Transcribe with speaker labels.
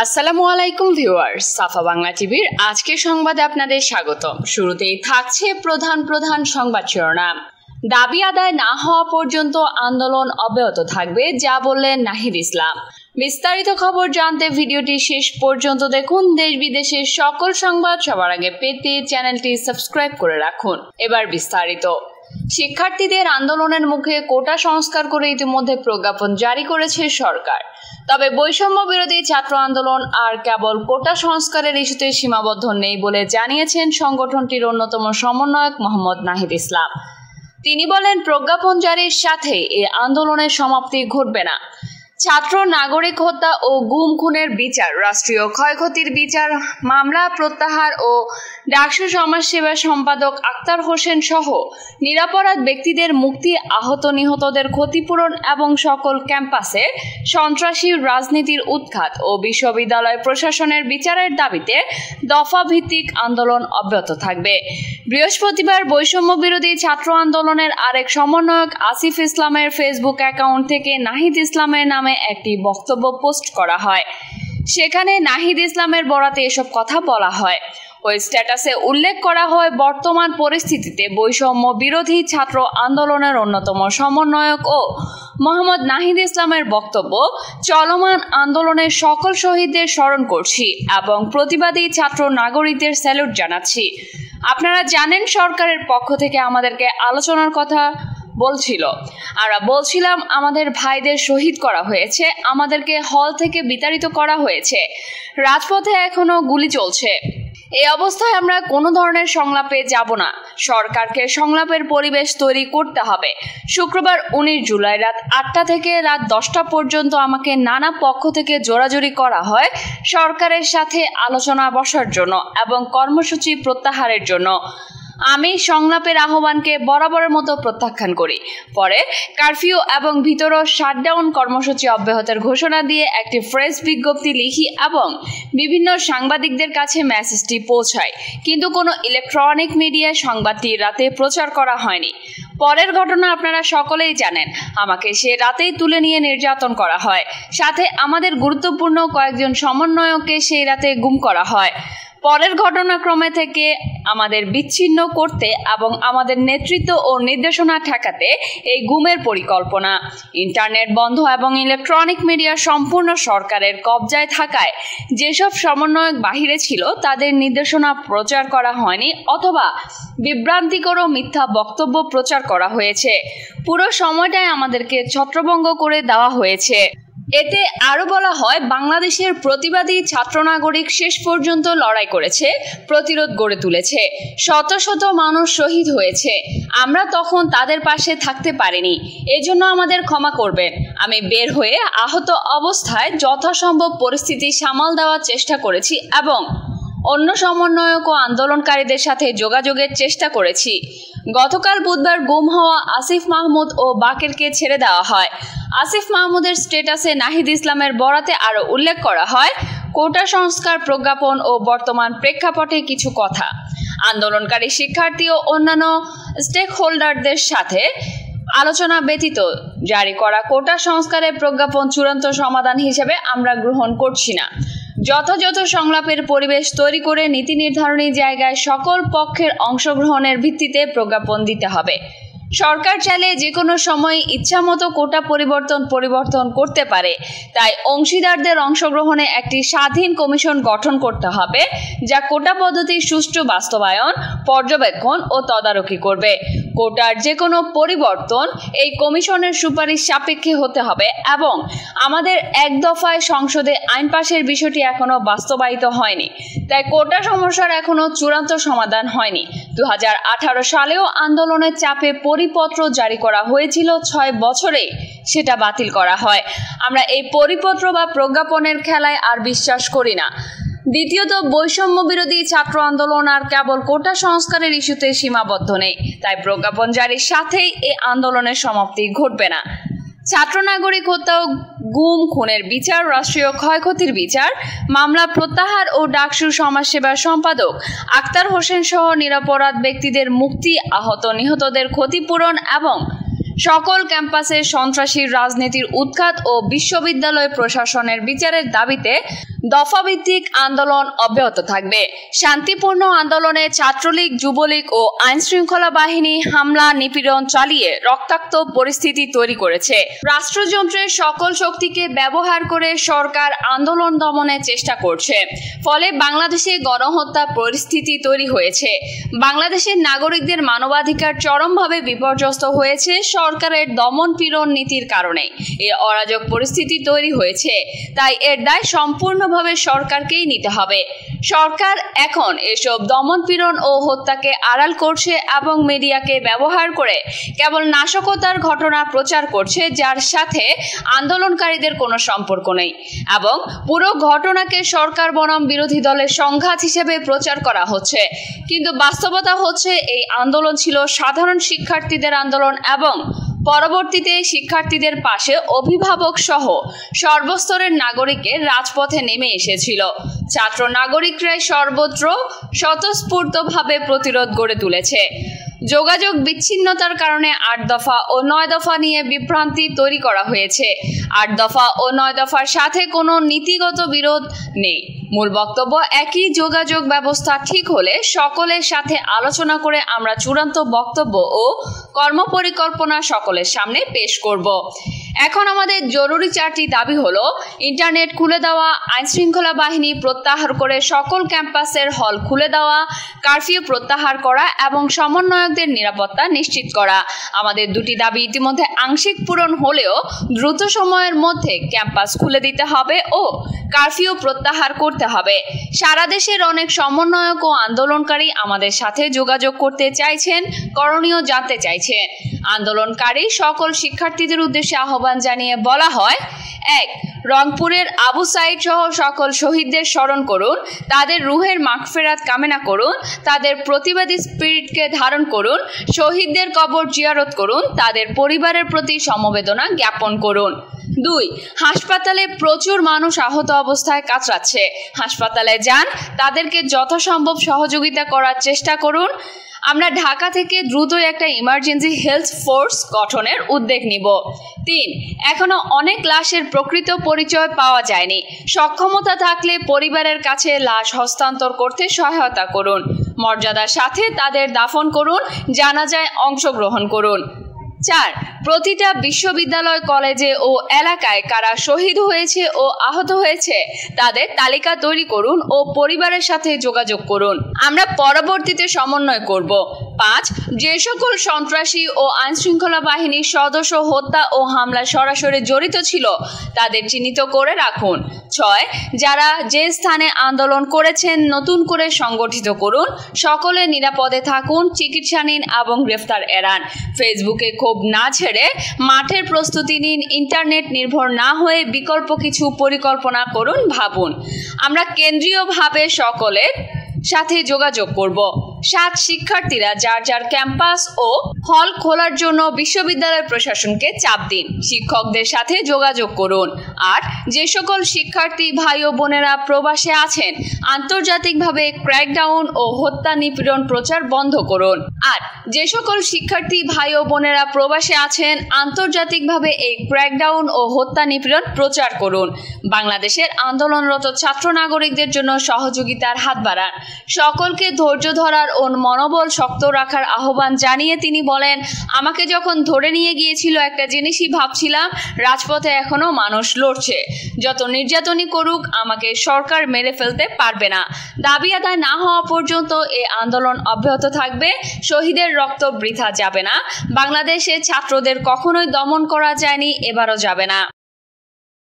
Speaker 1: আসসালামু আলাইকুম ভিউয়ার্স, সাফা বাংলা টিভির আজকের সংবাদে আপনাদের স্বাগতম। শুরুতেই থাকছে প্রধান সংবাদ শিরোনাম। দাবি আদায় না হওয়া পর্যন্ত আন্দোলন অব্যাহত থাকবে, যা বললেন নাহিদ ইসলাম। বিস্তারিত খবর জানতে ভিডিওটি শেষ পর্যন্ত দেখুন। দেশ বিদেশের সকল সংবাদ সবার আগে পেতে চ্যানেলটি সাবস্ক্রাইব করে রাখুন। এবার বিস্তারিত। শিক্ষার্থীদের আন্দোলনের মুখে কোটা সংস্কার করে ইতিমধ্যে প্রজ্ঞাপন জারি করেছে সরকার। তবে বৈষম্য বিরোধী ছাত্র আন্দোলন আর কেবল কোটা সংস্কারের ইস্যুতে সীমাবদ্ধ নেই বলে জানিয়েছেন সংগঠনটির অন্যতম সমন্বয়ক মোহাম্মদ নাহিদ ইসলাম। তিনি বলেন, প্রজ্ঞাপন জারির সাথে এই আন্দোলনের সমাপ্তি ঘটবে না। ছাত্র নাগরিক হত্যা ও গুম খুনের বিচার, রাষ্ট্রীয় ক্ষয়ক্ষতির বিচার, মামলা প্রত্যাহার ও ডাকসু সমাজসেবা সম্পাদক আক্তার হোসেন সহ নিরপরাধ ব্যক্তিদের মুক্তি, আহত নিহতদের ক্ষতিপূরণ এবং সকল ক্যাম্পাসে সন্ত্রাসী রাজনীতির উৎখাত ও বিশ্ববিদ্যালয় প্রশাসনের বিচারের দাবিতে দফা ভিত্তিক আন্দোলন অব্যাহত থাকবে। বৃহস্পতিবার বৈষম্য বিরোধী ছাত্র আন্দোলনের আরেক সমন্বয়ক আসিফ ইসলামের ফেসবুক অ্যাকাউন্ট থেকে নাহিদ ইসলামের নামে একটি বক্তব্য পোস্ট করা হয়। সেখানে নাহিদ ইসলামের বরাতে এসব কথা বলা হয়। ওই স্ট্যাটাসে উল্লেখ করা হয়, বর্তমান পরিস্থিতিতে বৈষম্য বিরোধী ছাত্র আন্দোলনের অন্যতম সমন্বয়ক ও মোহাম্মদ নাহিদ ইসলামের বক্তব্য, চলমান আন্দোলনের সকল শহীদদের স্মরণ করছি এবং প্রতিবাদী ছাত্র নাগরিকদের স্যালুট জানাচ্ছি। আপনারা জানেন, সরকারের পক্ষ থেকে আমাদেরকে আলোচনার কথা বলছিল। আমরা বলছিলাম, আমাদের ভাইদের শহীদ করা হয়েছে, আমাদেরকে হল থেকে বিতাড়িত করা হয়েছে, রাজপথে এখনো গুলি চলছে। এই অবস্থায় আমরা কোনো ধরনের সংলাপে যাব না। সরকারকে সংলাপের পরিবেশ তৈরি করতে হবে। শুক্রবার 19 জুলাই রাত 8টা থেকে রাত 10টা পর্যন্ত আমাকে নানা পক্ষ থেকে জোরাজুরি করা হয় সরকারের সাথে আলোচনা বসার জন্য এবং কর্মসূচি প্রত্যাহারের জন্য। আমি সংলাপের আহ্বানকে বরাবরের মতো প্রত্যাখ্যান করি। পরে কারফিউ এবং ভিতরও শাটডাউন কর্মসূচি অব্যাহতের ঘোষণা দিয়ে একটি প্রেস বিজ্ঞপ্তি লিখি এবং বিভিন্ন সাংবাদিকদের কাছে মেসেজটি পৌঁছায়, কিন্তু কোনো ইলেকট্রনিক মিডিয়ায় সংবাদটি রাতে প্রচার করা হয়নি। পরের ঘটনা আপনারা সকলেই জানেন। আমাকে সে রাতেই তুলে নিয়ে নির্যাতন করা হয়, সাথে আমাদের গুরুত্বপূর্ণ কয়েকজন সমন্বয়ককে সেই রাতে গুম করা হয়। পরের ঘটনাক্রমে থেকে আমাদের বিচ্ছিন্ন করতে এবং আমাদের নেতৃত্ব ও নির্দেশনা ঠেকাতে এই গুমের পরিকল্পনা। ইন্টারনেট বন্ধ এবং ইলেকট্রনিক মিডিয়া সম্পূর্ণ সরকারের কবজায় থাকায় যেসব সমন্বয়ক বাহিরে ছিল তাদের নির্দেশনা প্রচার করা হয়নি অথবা বিভ্রান্তিকর ও মিথ্যা বক্তব্য প্রচার করা হয়েছে। পুরো সময়টাই আমাদেরকে ছত্রভঙ্গ করে দেওয়া হয়েছে। এতে আরো বলা হয়, বাংলাদেশের প্রতিবাদী ছাত্র নাগরিক শেষ পর্যন্ত লড়াই করেছে, প্রতিরোধ গড়ে তুলেছে, শত শত মানুষ শহীদ হয়েছে। আমরা তখন তাদের পাশে থাকতে পারিনি, এজন্য আমাদের ক্ষমা করবেন। আমি বের হয়ে আহত অবস্থায় যথাসম্ভব পরিস্থিতি সামাল দেওয়ার চেষ্টা করেছি এবং অন্য সমন্বয়ক ও আন্দোলনকারীদের সাথে যোগাযোগের চেষ্টা করেছি। গতকাল বুধবার গুম হওয়া আসিফ মাহমুদ ও বাকেরকে ছেড়ে দেওয়া হয়। আসিফ মাহমুদের স্ট্যাটাসে নাহিদ ইসলামের বরাতে আরও উল্লেখ করা হয়, কোটা সংস্কার প্রজ্ঞাপন ও বর্তমান প্রেক্ষাপটে কিছু কথা। আন্দোলনকারী শিক্ষার্থী ও অন্যান্য স্টেক হোল্ডারদের সাথে আলোচনা ব্যতীত জারি করা কোটা সংস্কারের প্রজ্ঞাপন চূড়ান্ত সমাধান হিসেবে আমরা গ্রহণ করছি না। যথাযথ সংলাপের পরিবেশ তৈরি করে নীতি নির্ধারণী জায়গায় সকল পক্ষের অংশগ্রহণের ভিত্তিতে প্রজ্ঞাপন দিতে হবে। সরকার চাইলে যে কোনো সময় ইচ্ছামতো কোটা পরিবর্তন করতে পারে। তাই অংশীদারদের অংশগ্রহণে একটি স্বাধীন কমিশন গঠন করতে হবে, যা কোটা পদ্ধতির সুষ্ঠু বাস্তবায়ন, পর্যবেক্ষণ ও তদারকি করবে। কোটার যে কোনো পরিবর্তন এই কমিশনের সুপারিশ সাপেক্ষে হতে হবে এবং আমাদের এক দফায় সংসদে আইন পাশের বিষয়টি এখনো বাস্তবায়িত হয়নি। তাই কোটা সমস্যার এখনো চূড়ান্ত সমাধান হয়নি। 2018 সালেও আন্দোলনের চাপে পরিপত্র জারি করা হয়েছিল, 6 বছরে সেটা বাতিল করা হয়। আমরা এই পরিপত্র বা প্রজ্ঞাপনের খেলায় আর বিশ্বাস করি না। দ্বিতীয়ত, বৈষম্য বিরোধী ছাত্র আন্দোলন আর কেবল কোটা সংস্কারের ইস্যুতে সীমাবদ্ধ নেই। তাই প্রজ্ঞাপন জারির সাথেই এই আন্দোলনের সমাপ্তি ঘটবে না। ছাত্র নাগরিক হত্যা ও গুম খুনের বিচার, রাষ্ট্রীয় ক্ষয়ক্ষতির বিচার, মামলা প্রত্যাহার ও ডাকসু সমাজসেবা সম্পাদক আক্তার হোসেন সহ নিরপরাধ ব্যক্তিদের মুক্তি, আহত নিহতদের ক্ষতিপূরণ এবং সকল ক্যাম্পাসে সন্ত্রাসী রাজনীতির উৎখাত ও বিশ্ববিদ্যালয় প্রশাসনের বিচারের দাবিতে দফাভিত্তিক আন্দোলন অব্যাহত থাকবে। শান্তিপূর্ণ আন্দোলনে ছাত্রলীগ, যুবলীগ ও আইনশৃঙ্খলা বাহিনী হামলা নিপীড়ন চালিয়ে রক্তাক্ত পরিস্থিতি তৈরি করেছে। রাষ্ট্রযন্ত্রের সকল শক্তিকে ব্যবহার করে সরকার আন্দোলন দমনের চেষ্টা করছে। ফলে বাংলাদেশে গণহত্যা পরিস্থিতি তৈরি হয়েছে। বাংলাদেশের নাগরিকদের মানবাধিকার চরমভাবে বিপর্যস্ত হয়েছে সরকারের দমন পীড়ন নীতির কারণে। এই অরাজক পরিস্থিতি তৈরি হয়েছে, তাই এর দায় সম্পূর্ণভাবে সরকারকেই নিতে হবে। সরকার এখন এসব দমন পীড়ন ও হত্যাকে আড়াল করছে এবং মিডিয়াকে ব্যবহার করে কেবল নাশকতার ঘটনা প্রচার করছে, যার সাথে আন্দোলনকারীদের কোনো সম্পর্ক নেই, এবং পুরো ঘটনাকে সরকার বনাম বিরোধী দলের সংঘাত হিসেবে প্রচার করা হচ্ছে। কিন্তু বাস্তবতা হচ্ছে এই আন্দোলন ছিল সাধারণ শিক্ষার্থীদের আন্দোলন এবং পরবর্তীতে শিক্ষার্থীদের পাশে অভিভাবক সহ সর্বস্তরের নাগরিকের রাজপথে নেমে এসেছিল। ছাত্র নাগরিকরাই সর্বত্র স্বতঃস্ফূর্তভাবে প্রতিরোধ গড়ে তুলেছে। যোগাযোগ বিচ্ছিন্নতার কারণে 8 দফা ও 9 দফা নিয়ে বিভ্রান্তি তৈরি করা হয়েছে। 8 দফা ও 9 দফার সাথে কোনো নীতিগত বিরোধ নেই। মূল বক্তব্য একই, যোগাযোগ ব্যবস্থা ঠিক হলে সকলের সাথে আলোচনা করে আমরা চূড়ান্ত বক্তব্য ও কর্মপরিকল্পনা সকলের সামনে পেশ করব। এখন আমাদের জরুরি 4টি দাবি হলো: ইন্টারনেট খুলে দেওয়া, আইনশৃঙ্খলা বাহিনী প্রত্যাহার করে সকল ক্যাম্পাসের হল খুলে দেওয়া, কারফিউ প্রত্যাহার করা এবং সমন্বয়কদের নিরাপত্তা নিশ্চিত করা। আমাদের দুটি দাবি ইতিমধ্যে আংশিক পূরণ হলেও দ্রুত সময়ের মধ্যে ক্যাম্পাস খুলে দিতে হবে ও কারফিউ প্রত্যাহার করতে হবে। সারা দেশের অনেক সমন্বয়ক ও আন্দোলনকারী আমাদের সাথে যোগাযোগ করতে চাইছেন, করণীয় জানতে চাইছেন। আন্দোলনকারী সকল শিক্ষার্থীদের উদ্দেশ্যে আহ্বান জানিয়ে বলা হয়: 1. রংপুরের আবু সাইদ সহ সকল শহীদদের স্মরণ করুন, তাদের রুহের মাগফিরাত কামনা করুন, তাদের প্রতিবাদী স্পিরিটকে ধারণ করুন, শহীদদের কবর জিয়ারত করুন, তাদের পরিবারের প্রতি সমবেদনা জ্ঞাপন করুন। 2. হাসপাতালে প্রচুর মানুষ আহত অবস্থায় কাতরাচ্ছে, হাসপাতালে যান, তাদেরকে যথাসম্ভব সহযোগিতা করার চেষ্টা করুন। আমরা ঢাকা থেকে দ্রুতই একটা ইমার্জেন্সি হেলথ ফোর্স গঠনের উদ্যোগ নিব। 3. এখনো অনেক লাশের প্রকৃত পরিচয় পাওয়া যায়নি। সক্ষমতা থাকলে পরিবারের কাছে লাশ হস্তান্তর করতে সহায়তা করুন। মর্যাদার সাথে তাদের দাফন করুন, জানাজায় অংশগ্রহণ করুন। 4. প্রতিটা বিশ্ববিদ্যালয়, কলেজে ও এলাকায় কারা শহীদ হয়েছে ও আহত হয়েছে তাদের তালিকা তৈরি করুন ও পরিবারের সাথে যোগাযোগ করুন। আমরা পরবর্তীতে সমন্বয় করব। 5. যে সকল সন্ত্রাসী ও আইনশৃঙ্খলা বাহিনীর সদস্য হত্যা ও হামলায় সরাসরি জড়িত ছিল তাদের চিহ্নিত করে রাখুন। 6. যারা যে স্থানে আন্দোলন করেছেন নতুন করে সংগঠিত করুন। সকলে নিরাপদে থাকুন, চিকিৎসা নিন এবং গ্রেফতার এড়ান। ফেসবুকে ক্ষোভ না ছেড়ে মাঠের প্রস্তুতি নিন। ইন্টারনেট নির্ভর না হয়ে বিকল্প কিছু পরিকল্পনা করুন, ভাবুন। আমরা কেন্দ্রীয়ভাবে সকলের সাথে যোগাযোগ করব। 7. শিক্ষার্থীরা যার যার ক্যাম্পাস ও হল খোলার জন্য বিশ্ববিদ্যালয় প্রশাসনকে চাপ দিন। শিক্ষকদের সাথে যোগাযোগ করুন। 8. যে সকল শিক্ষার্থী ভাই ও বোনেরা প্রবাসে আছেন আন্তর্জাতিকভাবে ক্র্যাকডাউন ও হত্যা নিপীড়ন প্রচার বন্ধ করুন। 8. যে সকল শিক্ষার্থী ভাই ও বোনেরা প্রবাসে আছেন আন্তর্জাতিকভাবে এই ক্র্যাকডাউন ও হত্যা নিপীড়ন প্রচার করুন। বাংলাদেশের আন্দোলনরত ছাত্র নাগরিকদের জন্য সহযোগিতার হাত বাড়ান। সকলকে ধৈর্য ধরার ও মনোবল শক্ত রাখার আহ্বান জানিয়ে তিনি বলেন, আমাকে যখন ধরে নিয়ে গিয়েছিল একটা জিনিসই ভাবছিলাম, রাজপথে এখনো মানুষ লড়ছে। যত নির্যাতনই করুক আমাকে সরকার মেরে ফেলতে পারবে না। দাবি আদায় না হওয়া পর্যন্ত এই আন্দোলন অব্যাহত থাকবে। শহীদের রক্ত বৃথা যাবে না। বাংলাদেশে ছাত্রদের কখনোই দমন করা যায়নি, এবারও যাবে না।